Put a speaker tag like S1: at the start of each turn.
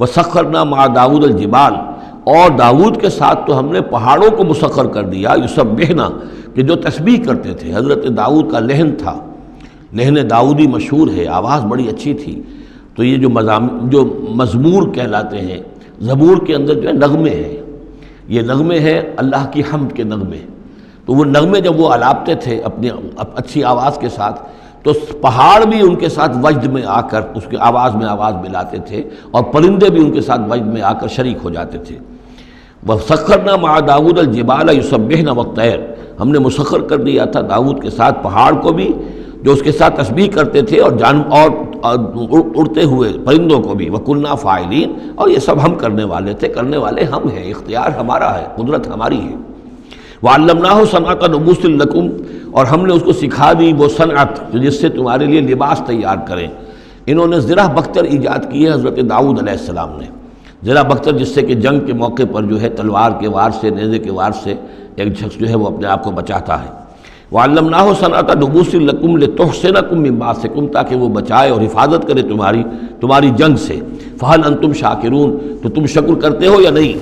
S1: وسخرنا مع داود الجبال، اور داود کے ساتھ تو ہم نے پہاڑوں کو مسخر کر دیا، یسبحنا، کہ جو تسبیح کرتے تھے۔ حضرت داؤد کا لحن تھا، لحن داؤدی مشہور ہے، آواز بڑی اچھی تھی۔ تو یہ جو مزمور کہلاتے ہیں، زبور کے اندر جو ہے نغمے ہیں، یہ نغمے ہیں اللہ کی حمد کے نغمے۔ تو وہ نغمے جب وہ الاپتے تھے اپنی اچھی آواز کے ساتھ، تو پہاڑ بھی ان کے ساتھ وجد میں آ کر اس کی آواز میں آواز ملاتے تھے، اور پرندے بھی ان کے ساتھ وجد میں آ کر شریک ہو جاتے تھے۔ وَسَخَّرْنَا مَعَ دَاوُودَ الْجِبَالَ يُسَبِّحْنَ وَالطَّيْرَ، ہم نے مسخر کر دیا تھا داؤد کے ساتھ پہاڑ کو بھی جو اس کے ساتھ تسبیح کرتے تھے، اور اڑتے ہوئے پرندوں کو بھی، وَكُنَّا فَاعِلِينَ، اور یہ سب ہم کرنے والے تھے، کرنے والے ہم ہیں، اختیار ہمارا ہے، قدرت ہماری ہے۔ وَعَلَّمْنَاهُ صَنْعَةَ لُبُوسٍ لَكُمْ، اور ہم نے اس کو سکھا دی وہ صنعت جس سے تمہارے لیے لباس تیار کریں۔ انہوں نے زرہ بختر ایجاد کی ہے حضرت داؤد علیہ السلام نے، زرہ بختر جس سے کہ جنگ کے موقع پر جو ہے تلوار کے وار سے، نیزے کے وار سے ایک شخص جو ہے وہ اپنے آپ کو بچاتا ہے۔ وَعَلَّمْنَاهُ صَنْعَةَ لُبُوسٍ لَكُمْ لِتُحْصِنَكُم مِّن بَأْسِكُمْ، تاکہ وہ بچائے اور حفاظت کرے تمہاری جنگ سے۔ فَهَلْ أَنْتُمْ شَاكِرُونَ، تو تم شکر کرتے ہو یا نہیں؟